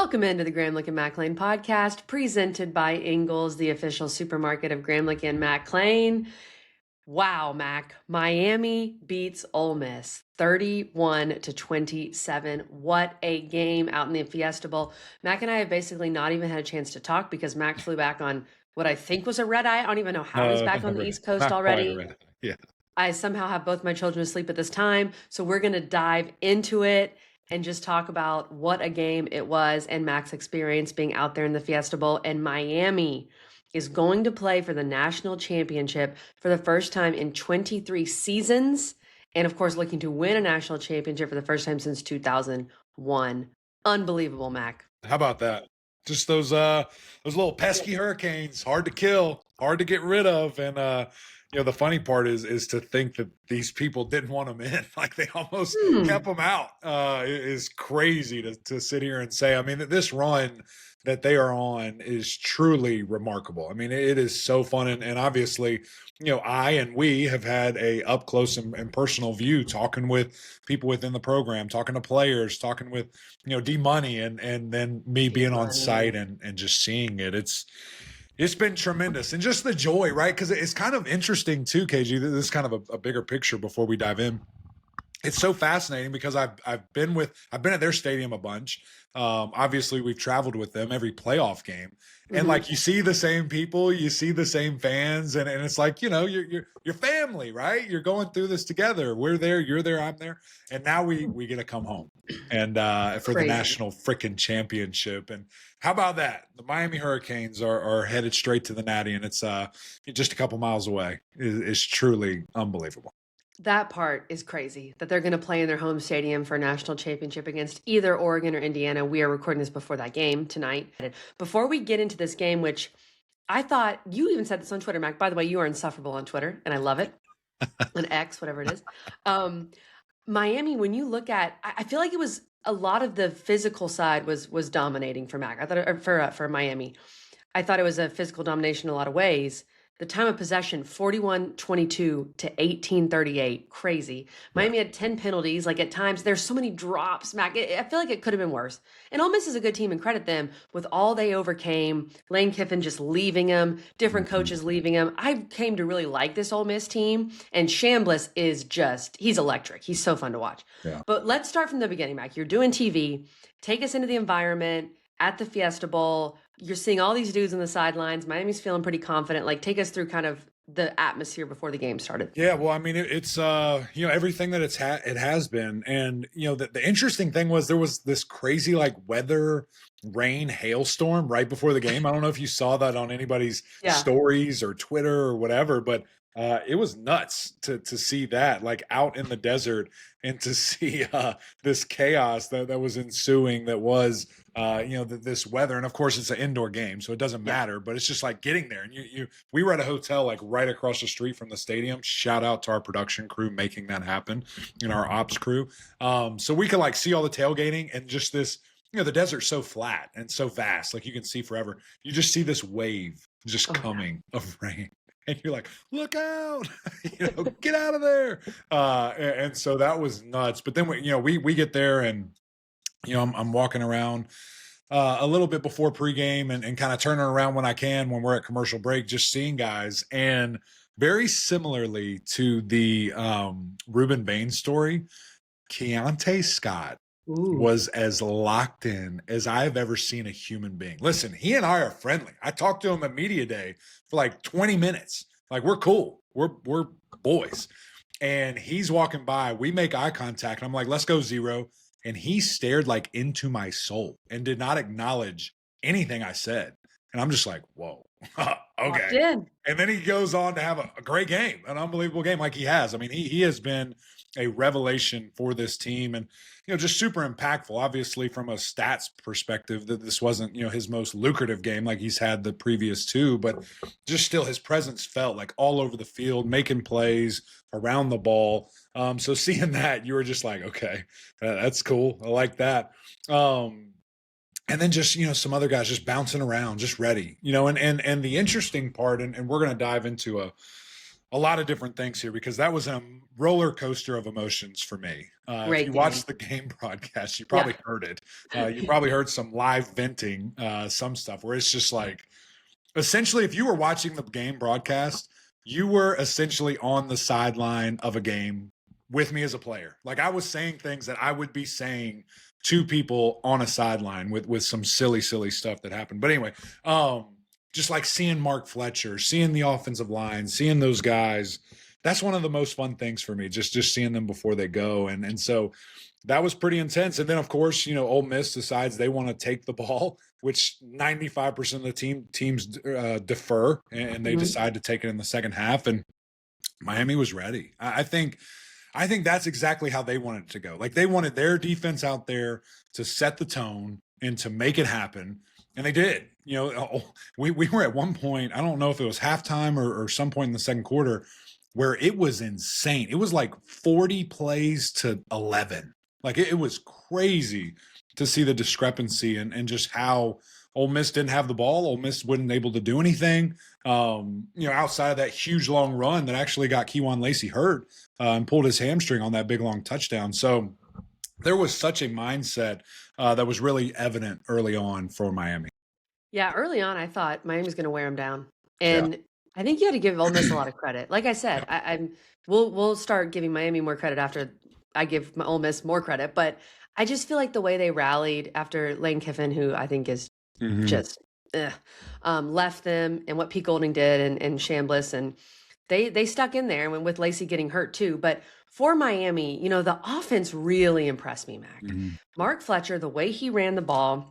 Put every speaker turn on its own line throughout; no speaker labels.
Welcome into the Gramlich and McLean podcast, presented by Ingles, the official supermarket of Gramlich and McLean. Wow, Mac. Miami beats Ole Miss 31-27. What a game out in the Fiesta Bowl. Mac and I have basically not even had a chance to talk because Mac flew back on what I think was a red eye. I don't even know how he's back on the East Coast
Not quite
already.
a red eye. Yeah.
I somehow have both my children asleep at this time. So we're going to dive into it and just talk about what a game it was and Mac's experience being out there in the Fiesta Bowl. And Miami is going to play for the national championship for the first time in 23 seasons. And of course, looking to win a national championship for the first time since 2001. Unbelievable, Mac.
How about that? Just those little pesky hurricanes, hard to kill, hard to get rid of. And the funny part is to think that these people didn't want them in. Like they almost kept them out. Is crazy to sit here and say. I mean, this run that they are on is truly remarkable. I mean, it is so fun. And obviously, I and we have had a up close and personal view talking with people within the program, talking to players, talking with, D-Money and then me being on site and just seeing it. It's been tremendous. And just the joy, right? Because it's kind of interesting too, KG. This is kind of a bigger picture before we dive in. It's so fascinating because I've been at their stadium a bunch. Obviously, we've traveled with them every playoff game, and like you see the same people, you see the same fans, and it's like your family, right? You're going through this together. We're there, you're there, I'm there, and now we get to come home and for the national frickin' championship. And how about that? The Miami Hurricanes are headed straight to the Natty, and it's just a couple miles away. It's truly unbelievable.
That part is crazy that they're going to play in their home stadium for a national championship against either Oregon or Indiana. We are recording this before that game tonight. Before we get into this game, which I thought you even said this on Twitter, Mac. By the way, you are insufferable on Twitter, and I love it. On X, whatever it is. Miami, when you look at, I feel like it was a lot of the physical side was dominating for Mac. I thought for Miami, I thought it was a physical domination in a lot of ways. The time of possession, 41-22 to 18-38. Crazy. Miami had 10 penalties. Like at times, there's so many drops, Mac. I feel like it could have been worse. And Ole Miss is a good team, and credit them with all they overcame. Lane Kiffin just leaving them, different coaches leaving them. I came to really like this Ole Miss team, and Chambliss is he's electric. He's so fun to watch.
Yeah.
But let's start from the beginning, Mac. You're doing TV. Take us into the environment at the Fiesta Bowl. You're seeing all these dudes on the sidelines. Miami's feeling pretty confident. Like, take us through kind of the atmosphere before the game started.
Yeah, well, I mean, it's everything that it has been, and the interesting thing was there was this crazy like weather, rain, hailstorm right before the game. I don't know if you saw that on anybody's stories or Twitter or whatever, but it was nuts to see that like out in the desert and to see this chaos that was ensuing. That was this weather, and of course it's an indoor game, so it doesn't matter. But it's just like getting there, and we were at a hotel like right across the street from the stadium. Shout out to our production crew making that happen, and our ops crew. So we could like see all the tailgating and just this. The desert's so flat and so vast, like you can see forever. You just see this wave just coming of rain. And you're like, look out, get out of there. And so that was nuts. But then we get there, and I'm walking around a little bit before pregame and kind of turning around when I can when we're at commercial break, just seeing guys. And very similarly to the Reuben Baines story, Keontae Scott was as locked in as I've ever seen a human being. Listen, he and I are friendly. I talked to him at media day for like 20 minutes. Like, we're cool. We're boys. And he's walking by. We make eye contact. And I'm like, let's go, Zero. And he stared like into my soul and did not acknowledge anything I said. And I'm just like, whoa, okay. And then he goes on to have a great game, an unbelievable game like he has. I mean, he has been a revelation for this team, and just super impactful. Obviously, from a stats perspective, that this wasn't his most lucrative game like he's had the previous two, but just still his presence felt like all over the field, making plays around the ball. So seeing that, you were just like, okay, that's cool. I like that. And then just some other guys just bouncing around, just ready. And the interesting part, and we're going to dive into a lot of different things here because that was a roller coaster of emotions for me. If
Great
you
game.
watched the game broadcast, you
Yeah.
probably heard it. You probably heard some live venting, some stuff where it's just like, essentially, if you were watching the game broadcast, you were essentially on the sideline of a game with me as a player. Like I was saying things that I would be saying to people on a sideline with some silly stuff that happened. But anyway, just like seeing Mark Fletcher, seeing the offensive line, seeing those guys, that's one of the most fun things for me. Just seeing them before they go, and so that was pretty intense. And then of course, Ole Miss decides they want to take the ball, which 95% of the teams defer, and they
Mhm.
decide to take it in the second half. And Miami was ready. I think that's exactly how they wanted it to go. Like they wanted their defense out there to set the tone and to make it happen. And they did. We were at one point, I don't know if it was halftime or some point in the second quarter, where it was insane. It was like 40 plays to 11. Like it was crazy to see the discrepancy and just how Ole Miss didn't have the ball. Ole Miss wasn't able to do anything. Outside of that huge long run that actually got Keywan Lacey hurt and pulled his hamstring on that big long touchdown. So there was such a mindset that was really evident early on for Miami.
Yeah, early on, I thought Miami's going to wear them down,
Yeah.
and I think you had to give Ole Miss a lot of credit. Like I said,
Yeah.
we'll start giving Miami more credit after I give Ole Miss more credit. But I just feel like the way they rallied after Lane Kiffin, who I think is
Mm-hmm.
just left them, and what Pete Golding did and Chambliss, and they stuck in there, and with Lacey getting hurt too. But for Miami, the offense really impressed me, Mac.
Mm-hmm.
Mark Fletcher, the way he ran the ball.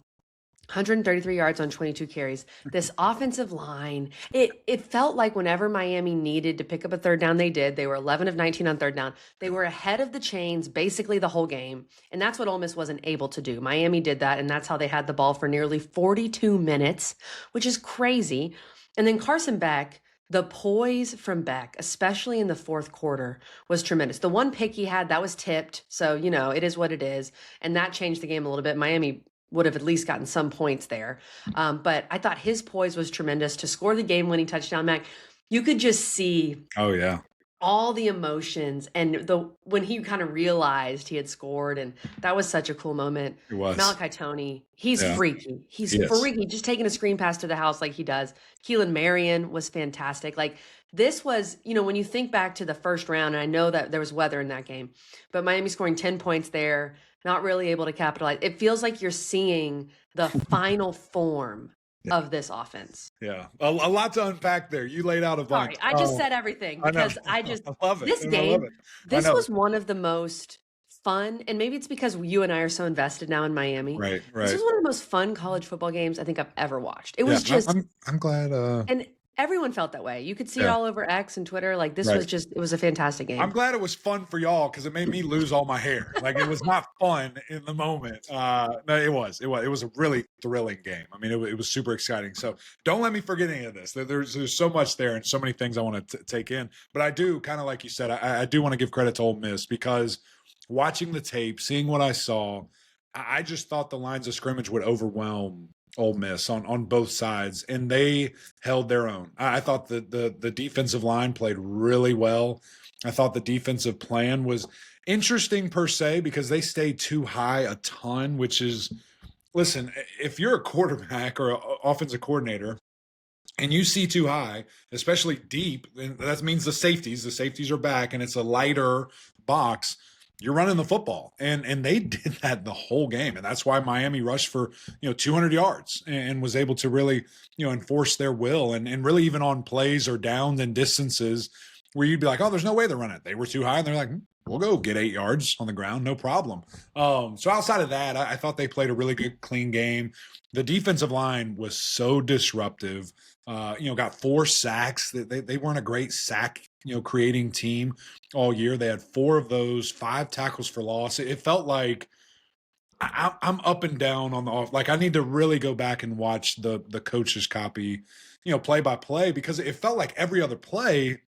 133 yards on 22 carries. This offensive line, it felt like whenever Miami needed to pick up a third down, they did. They were 11 of 19 on third down. They were ahead of the chains basically the whole game, and that's what Ole Miss wasn't able to do. Miami did that, and that's how they had the ball for nearly 42 minutes, which is crazy. And then Carson Beck, the poise from Beck, especially in the fourth quarter, was tremendous. The one pick he had, that was tipped, so it is what it is, and that changed the game a little bit. Miami would have at least gotten some points there. But I thought his poise was tremendous to score the game-winning touchdown, Mac. You could just see
Oh yeah,
all the emotions and when he kind of realized he had scored, and that was such a cool moment.
it was.
Malachi Tony, he's
Yeah,
freaky. He's
yes.
freaky, just taking a screen pass to the house like he does. Keelan Marion was fantastic. Like this was, when you think back to the first round, and I know that there was weather in that game, but Miami scoring 10 points there, not really able to capitalize. It feels like you're seeing the final form of this offense.
Yeah, a lot to unpack there. You laid out a bunch.
Sorry, I just said everything
I know.
because
I love it.
this
And I love
game,
it. I
this
know.
was one of the most fun, and maybe it's because you and I are so invested now in Miami.
Right,
This
right.
was one of the most fun college football games I think I've ever watched. It
Yeah,
was just,
I'm glad.
and everyone felt that way. You could see it
Yeah,
all over X and Twitter. Like this
right.
was it was a fantastic
I'm
game.
glad it was fun for y'all because it made me lose all my hair. Like it was not fun in the moment. No, it was a really thrilling game. I mean, it was super exciting. So don't let me forget any of this. There's so much there and so many things I want to take in. But I do kind of like you said, I do want to give credit to Ole Miss because watching the tape, seeing what I saw, I just thought the lines of scrimmage would overwhelm Ole Miss on both sides, and they held their own. I thought the defensive line played really well. I thought the defensive plan was interesting per se because they stayed too high a ton, which is, listen, if you're a quarterback or an offensive coordinator and you see too high, especially deep, then that means the safeties are back and it's a lighter box. You're running the football, and they did that the whole game, and that's why Miami rushed for 200 yards and was able to really enforce their will, and really even on plays or downs and distances where you'd be like, oh, there's no way they're running it. They were too high, and they're like, we'll go get 8 yards on the ground, no problem. So outside of that, I thought they played a really good, clean game. The defensive line was so disruptive. Got 4 sacks. They weren't a great sack creating team all year. They had 4 of those, 5 tackles for loss. It felt like I'm up and down on the off. Like I need to really go back and watch the coach's copy, play by play, because it felt like every other play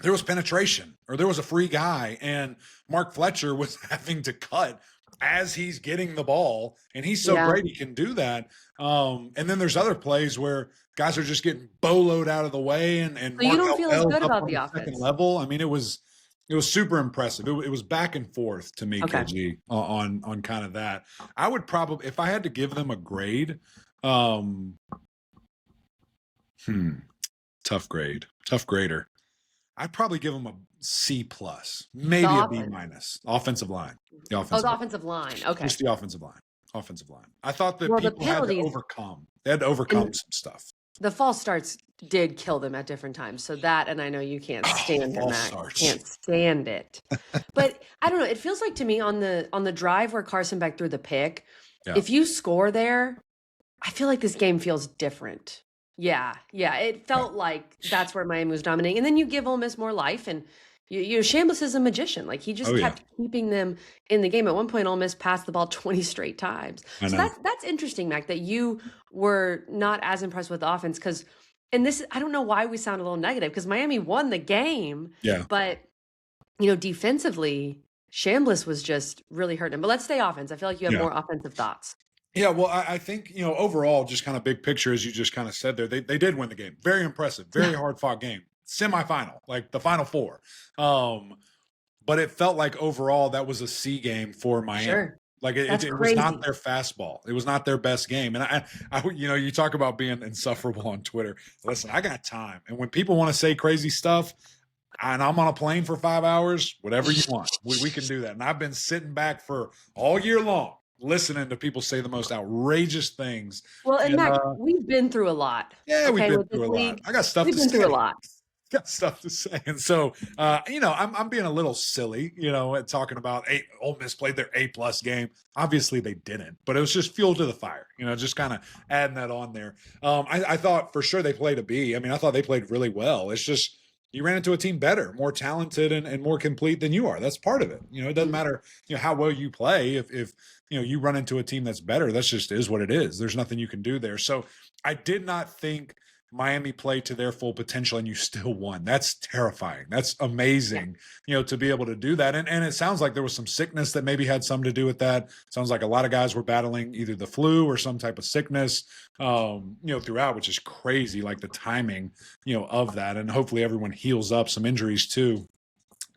there was penetration or there was a free guy, and Mark Fletcher was having to cut as he's getting the ball, and he's so
Yeah.
great he can do that. And then there's other plays where guys are just getting boloed out of the way, and
So you don't
Markel
feel as
Bell's
good
up
about
on
the
the second
offense?
level. I mean, it was super impressive. It was back and forth to me,
Okay.
KG, on kind of that. I would probably, if I had to give them a grade, um, hmm, tough grade, tough grader. I'd probably give them a C plus,
The
maybe a B
offense.
minus. Offensive line, the
Oh,
offensive
the
line,
offensive line. Okay.
just the offensive line, offensive line. I thought that
Well, the
people had to
penalties
overcome. They had to overcome
and
some stuff.
the false starts did kill them at different times. So that, and I know you can't
Oh,
stand it,
false
Mac.
starts.
Can't stand it. But I don't know. It feels like to me on the drive where Carson Beck threw the pick,
Yeah.
if you score there, I feel like this game feels different. Yeah, yeah. It
Yeah.
felt like that's where Miami was dominating. And then you give Ole Miss more life, and Chambliss is a magician. Like he
Oh
just
yeah.
kept keeping them in the game. At one point, Ole Miss passed the ball 20 straight times.
I
So
know.
that's interesting, Mac, that you were not as impressed with the offense because and this I don't know why we sound a little negative because Miami won the game,
Yeah.
but defensively, Chambliss was just really hurting him. But let's stay offense. I feel like you have
Yeah.
more offensive thoughts.
Yeah, well, I think, overall, just kind of big picture, as you just kind of said there, they did win the game. Very impressive, very hard fought game. Semifinal, like the final four. Um, but it felt like overall that was a C game for Miami.
Sure.
Like it,
That's
it was not
crazy.
their fastball. It was not their best game. And you talk about being insufferable on Twitter. Listen, I got time. And when people want to say crazy stuff, and I'm on a plane for 5 hours, whatever you want, we can do that. And I've been sitting back for all year long, listening to people say the most outrageous things.
Well, and
And
Mac, we've been through a lot,
yeah, we've
okay,
been
with this
through a lot.
league.
I got stuff
We've
to
been through a
say.
lot.
Got stuff to say. And so, I'm being a little silly, at talking about Ole Miss played their A+ game. Obviously, they didn't, but it was just fuel to the fire. Just kind of adding that on there. I thought for sure they played a B. I mean, I thought they played really well. It's just you ran into a team better, more talented, and more complete than you are. That's part of it. It doesn't
Mhm.
matter, how well you play. If you run into a team that's better, that's just is what it is. There's nothing you can do there. So I did not think Miami played to their full potential and you still won. That's terrifying. That's
Yeah.
amazing, to be able to do that. And it sounds like there was some sickness that maybe had something to do with that. Sounds like a lot of guys were battling either the flu or some type of sickness, throughout, which is crazy, like the timing, of that. And hopefully everyone heals up some injuries too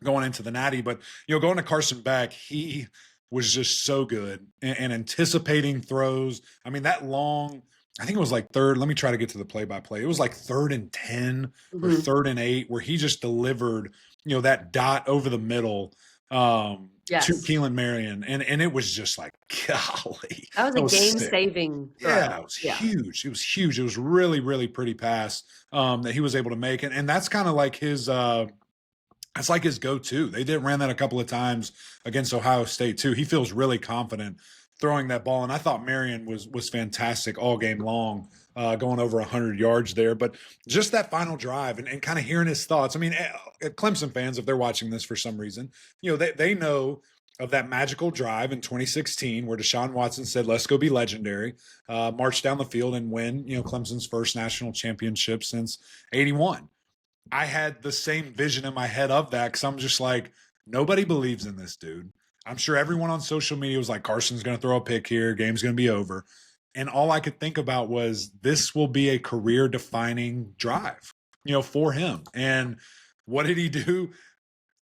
going into the Natty. But, going to Carson Beck, he was just so good and anticipating throws. I mean, that long, I think it was like third. Let me try to get to the play by play. It was like 3rd and 10 or
Mhm.
3rd and 8 where he just delivered, that dot over the middle to
Yes.
Keelan Marion. And it was just like, golly,
That was a
that was sick.
game-saving
Yeah,
throw.
it was
Yeah.
huge. It was huge. It was really, really pretty pass that he was able to make. And that's kind of like his that's like his go-to. They did ran that a couple of times against Ohio State too. He feels really confident throwing that ball, and I thought Marion was fantastic all game long, going over 100 yards there. But just that final drive and kind of hearing his thoughts. I mean, Clemson fans, if they're watching this for some reason, they know of that magical drive in 2016 where Deshaun Watson said, "Let's go be legendary," march down the field and win, Clemson's first national championship since '81. I had the same vision in my head of that because I'm just like, nobody believes in this dude. I'm sure everyone on social media was like, Carson's going to throw a pick here, game's going to be over. And all I could think about was this will be a career defining drive, for him. And what did he do?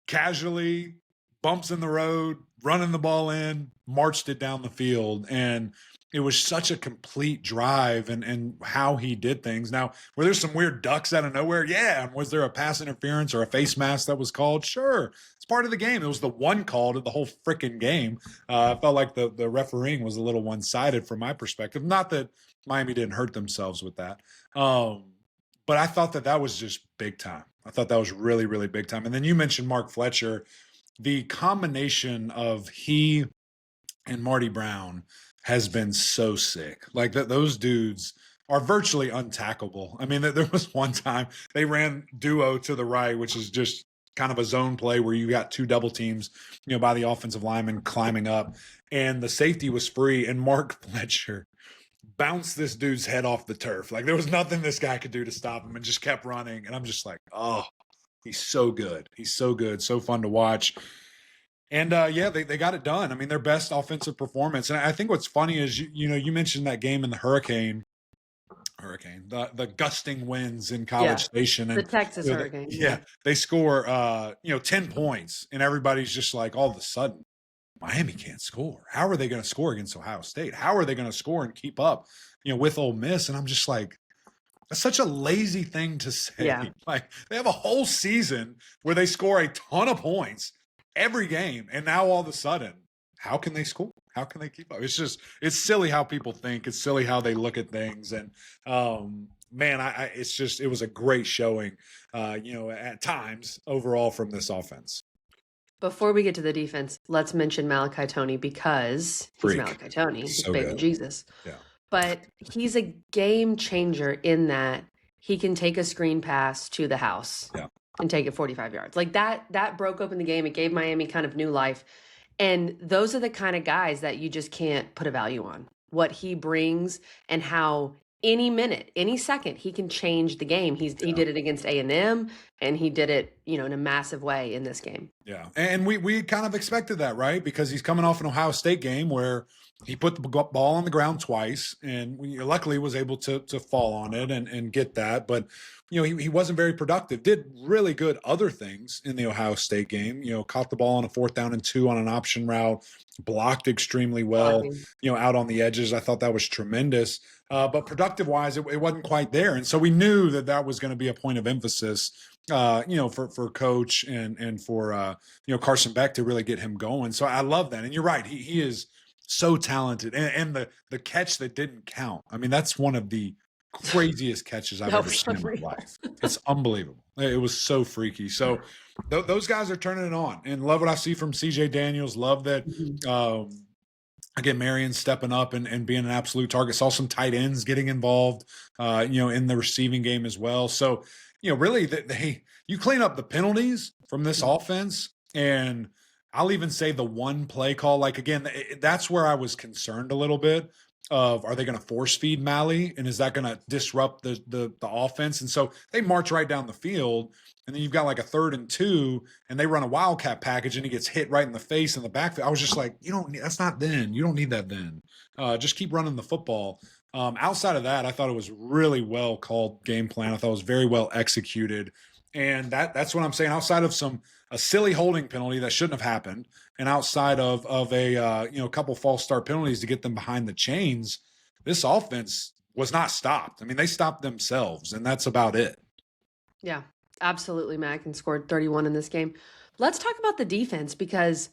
Casually, bumps in the road, running the ball in, marched it down the field. And it was such a complete drive and how he did things. Now, were there some weird ducks out of nowhere? Yeah. And was there a pass interference or a face mask that was called? Sure. It's part of the game. It was the one call to the whole freaking game. I felt like the refereeing was a little one-sided from my perspective. Not that Miami didn't hurt themselves with that. But I thought that was just big time. I thought that was really, really big time. And then you mentioned Mark Fletcher. The combination of he and Marty Brown has been so sick. Like those dudes are virtually untackable. I mean, there was one time they ran duo to the right, which is just kind of a zone play where you got two double teams, by the offensive lineman climbing up, and the safety was free, and Mark Fletcher bounced this dude's head off the turf. Like there was nothing this guy could do to stop him and just kept running. And I'm just like, oh, he's so good. He's so good. So fun to watch. And yeah, they got it done. I mean, their best offensive performance. And I think what's funny is you mentioned that game in the hurricane, the gusting winds in College
Yeah,
Station,
the
and
Texas Hurricane,
yeah,
yeah.
they score 10 points, and everybody's just like, all of a sudden Miami can't score. How are they going to score against Ohio State? How are they going to score and keep up, with Ole Miss? And I'm just like, that's such a lazy thing to say.
Yeah.
Like, they have a whole season where they score a ton of points every game, and now all of a sudden, how can they score? How can they keep up? It's silly how people think. It's silly how they look at things. And man, it was a great showing, at times overall from this offense.
Before we get to the defense, let's mention Malachi Tony because he's
Freak,
Malachi Tony. He's
so
baby
good.
Jesus.
Yeah,
But he's a game changer in that he can take a screen pass to the house
yeah,
and take it 45 yards. Like that broke open the game. It gave Miami kind of new life. And those are the kind of guys that you just can't put a value on. What he brings and how any minute, any second, he can change the game. He
yeah.
did it against A&M, and he did it, in a massive way in this game.
Yeah, and we kind of expected that, right? Because he's coming off an Ohio State game where he put the ball on the ground twice, and luckily was able to fall on it and get that. But he wasn't very productive. Did really good other things in the Ohio State game. Caught the ball on a 4th down and 2 on an option route, blocked extremely well.
Blocking.
Out on the edges, I thought that was tremendous. But productive wise, it wasn't quite there, and so we knew that was going to be a point of emphasis for coach and for Carson Beck to really get him going. So I love that. And you're right. He is so talented. And the catch that didn't count. I mean, that's one of the craziest catches I've
That
ever
was
seen in my
unreal.
life. It's unbelievable. It was so freaky. So those guys are turning it on, and love what I see from CJ Daniels. Love that.
Mhm.
Again, Marion stepping up and being an absolute target. Saw some tight ends getting involved, in the receiving game as well. So, really, you clean up the penalties from this offense, and I'll even say the one play call. Like, again, that's where I was concerned a little bit. Of, are they going to force feed Malley, and is that going to disrupt the offense? And so they march right down the field, and then you've got like a 3rd and 2, and they run a wildcat package, and he gets hit right in the face in the backfield. I was just like, that's not then. You don't need that then. Just keep running the football. Outside of that, I thought it was really well called game plan. I thought it was very well executed, and that's what I'm saying. Outside of a silly holding penalty that shouldn't have happened, and outside of a couple false start penalties to get them behind the chains, this offense was not stopped. I mean, they stopped themselves, and that's about it.
Yeah, absolutely. Mackin scored 31 in this game. Let's talk about the defense because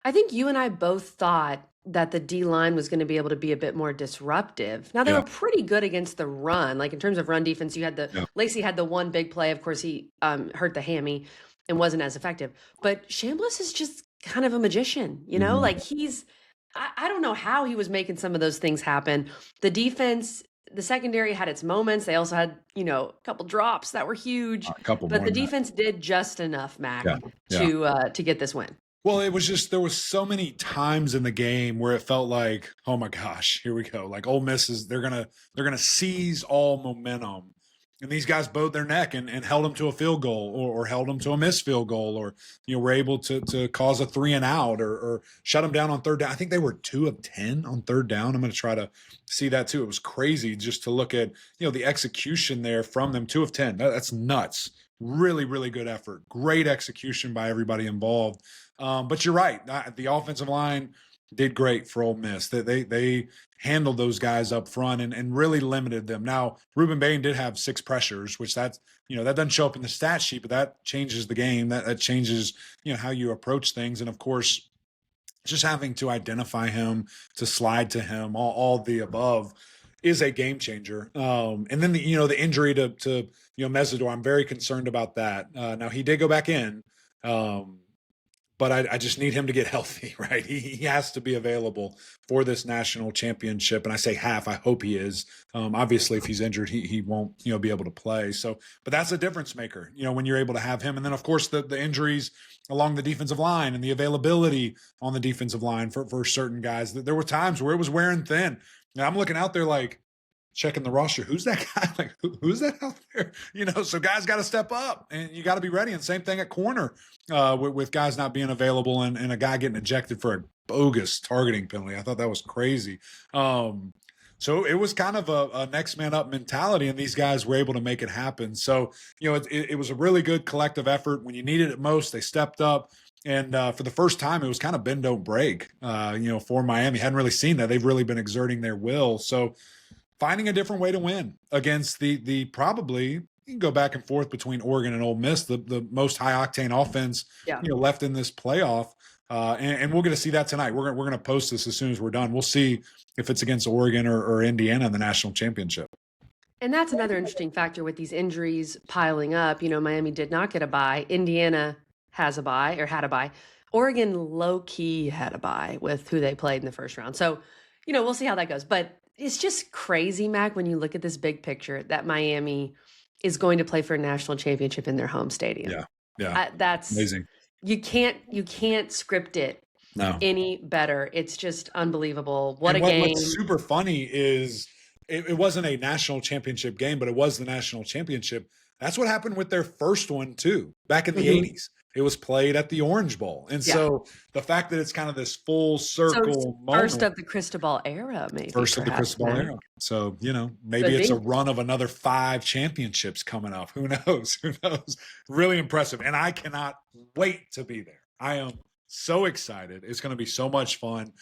I think you and I both thought that the D line was going to be able to be a bit more disruptive. Now they
Yeah,
were pretty good against the run. Like in terms of run defense, you had
yeah.
Lacey had the one big play. Of course, he hurt the hammy and wasn't as effective. But Chambliss is just kind of a magician,
Mhm.
like I don't know how he was making some of those things happen. The defense, the secondary had its moments. They also had, a couple drops that were huge,
A couple
but
more
the
than that.
defense did just enough,
Yeah,
Mac,
yeah.
to get this win.
Well, it was just there was so many times in the game where it felt like, oh my gosh, here we go. Like Ole Miss they're gonna seize all momentum, and these guys bowed their neck and held them to a field goal or held them to a missed field goal, or were able to cause a 3 and out or shut them down on 3rd down. I think they were 2 of 10 on 3rd down. I'm going to try to see that too. It was crazy just to look at the execution there from them. 2 of 10. That's nuts. Really, really good effort. Great execution by everybody involved. But you're right. The offensive line did great for Ole Miss. They handled those guys up front and really limited them. Now, Ruben Bain did have 6 pressures, which that doesn't show up in the stat sheet, but that changes the game. That changes how you approach things. And of course, just having to identify him, to slide to him, all the above is a game changer. And then the injury to Mesidor, I'm very concerned about that. Now he did go back in. But I just need him to get healthy, right? He has to be available for this national championship. And I say half, I hope he is. Obviously, if he's injured, he won't, be able to play. So, but that's a difference maker, when you're able to have him. And then, of course, the injuries along the defensive line and the availability on the defensive line for certain guys. There were times where it was wearing thin. Now, I'm looking out there like, checking the roster. Who's that guy? Like, who's that out there? So guys got to step up, and you got to be ready. And same thing at corner with guys not being available and a guy getting ejected for a bogus targeting penalty. I thought that was crazy. So it was kind of a next man up mentality, and these guys were able to make it happen. So, it was a really good collective effort. When you needed it most, they stepped up. And for the first time, it was kind of bend, don't break, for Miami. Hadn't really seen that. They've really been exerting their will. So finding a different way to win against the probably, you can go back and forth between Oregon and Ole Miss, the most high-octane offense left in this playoff. And we're going to see that tonight. We're going to post this as soon as we're done. We'll see if it's against Oregon or Indiana in the national championship.
And that's another interesting factor with these injuries piling up. Miami did not get a bye. Indiana has a bye or had a bye. Oregon low-key had a bye with who they played in the first round. So, we'll see how that goes. But it's just crazy, Mac, when you look at this big picture that Miami is going to play for a national championship in their home stadium.
Yeah.
That's
amazing.
You can't script it any better. It's just unbelievable. What a game.
What's super funny is it wasn't a national championship game, but it was the national championship. That's what happened with their first one too, back in the 80s. It was played at the Orange Bowl. And so the fact that it's kind of this full circle moment.
First of the Cristobal era, maybe.
First of the Cristobal era. So, maybe it's a run of another 5 championships coming up. Who knows? Really impressive. And I cannot wait to be there. I am so excited. It's going to be so much fun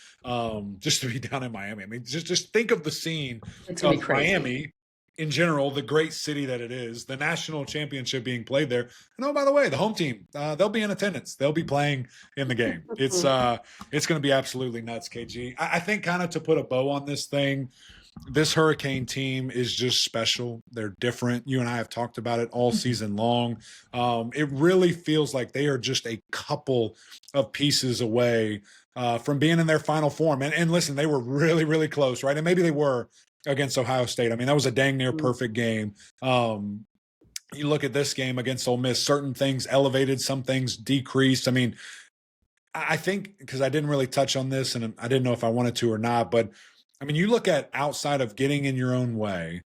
just to be down in Miami. I mean, just think of the scene of Miami in general, the great city that it is, the national championship being played there. And oh, by the way, the home team, they'll be in attendance. They'll be playing in the game. It's going to be absolutely nuts, KG. I think kind of to put a bow on this thing, this Hurricane team is just special. They're different. You and I have talked about it all season long. It really feels like they are just a couple of pieces away from being in their final form. And listen, they were really, really close, right? And maybe they were against Ohio State. I mean, that was a dang near perfect game. You look at this game against Ole Miss, certain things elevated, some things decreased. I mean, I think, because I didn't really touch on this and I didn't know if I wanted to or not, but I mean, you look at outside of getting in your own way,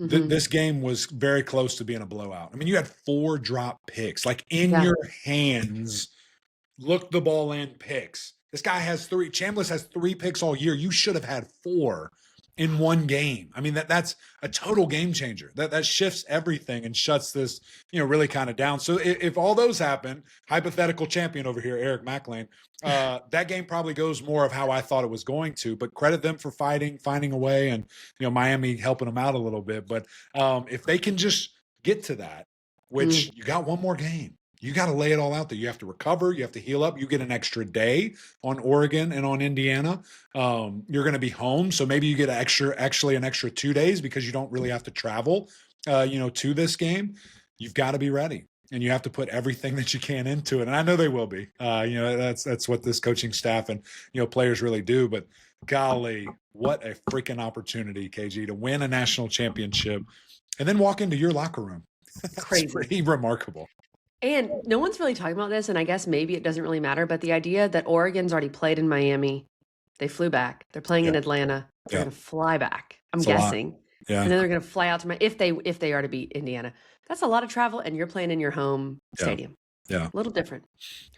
this game was very close to being a blowout. I mean, you had 4 drop picks, like in your hands, look the ball in picks. This guy has 3. Chambliss has 3 picks all year. You should have had 4 in one game. I mean, that's a total game changer. That shifts everything and shuts this, really kind of down. So if all those happen, hypothetical champion over here, Eric McLean, that game probably goes more of how I thought it was going to, but credit them for finding a way, and, Miami helping them out a little bit. But if they can just get to that, which you got one more game, you got to lay it all out there. You have to recover. You have to heal up. You get an extra day on Oregon and on Indiana. You're going to be home. So maybe you get actually an extra 2 days because you don't really have to travel, to this game. You've got to be ready, and you have to put everything that you can into it. And I know they will be. That's what this coaching staff and, players really do. But golly, what a freaking opportunity, KG, to win a national championship and then walk into your locker room. Crazy. Pretty remarkable.
And no one's really talking about this, and I guess maybe it doesn't really matter, but the idea that Oregon's already played in Miami, they flew back. They're playing in Atlanta. They're going to fly back, I'm guessing. And then they're going to fly out to Miami if they are to beat Indiana. That's a lot of travel, and you're playing in your home stadium. A little different.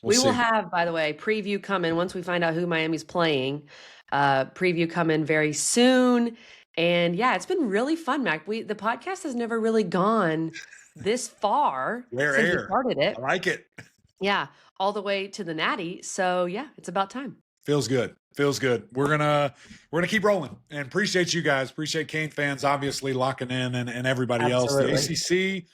We will have, by the way, preview coming once we find out who Miami's playing. Preview coming very soon. And it's been really fun, Mac. The podcast has never really gone this far since we started it.
I like it.
Yeah, all the way to the Natty. So it's about time.
Feels good. We're gonna keep rolling, and appreciate you guys. Appreciate Cane fans obviously locking in, and everybody else. The ACC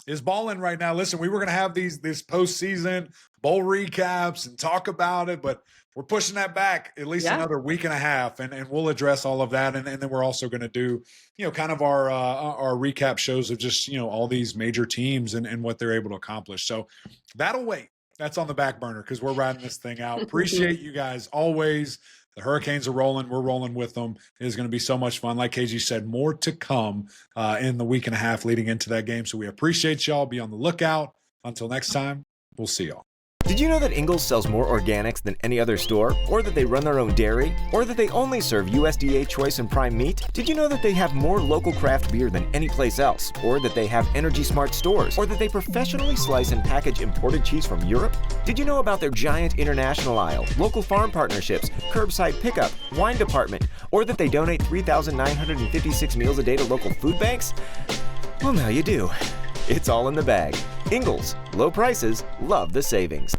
is balling right now. Listen, we were gonna have this postseason bowl recaps and talk about it, but we're pushing that back at least another week and a half, and we'll address all of that. And then we're also going to do, kind of our recap shows of just, all these major teams and what they're able to accomplish. So that'll wait. That's on the back burner because we're riding this thing out. Appreciate you guys always. The Hurricanes are rolling. We're rolling with them. It is going to be so much fun. Like KG said, more to come in the week and a half leading into that game. So we appreciate y'all. Be on the lookout. Until next time, we'll see y'all.
Did you know that Ingles sells more organics than any other store? Or that they run their own dairy? Or that they only serve USDA choice and prime meat? Did you know that they have more local craft beer than any place else? Or that they have Energy Smart stores? Or that they professionally slice and package imported cheese from Europe? Did you know about their giant international aisle, local farm partnerships, curbside pickup, wine department? Or that they donate 3,956 meals a day to local food banks? Well, now you do. It's all in the bag. Ingles, low prices, love the savings.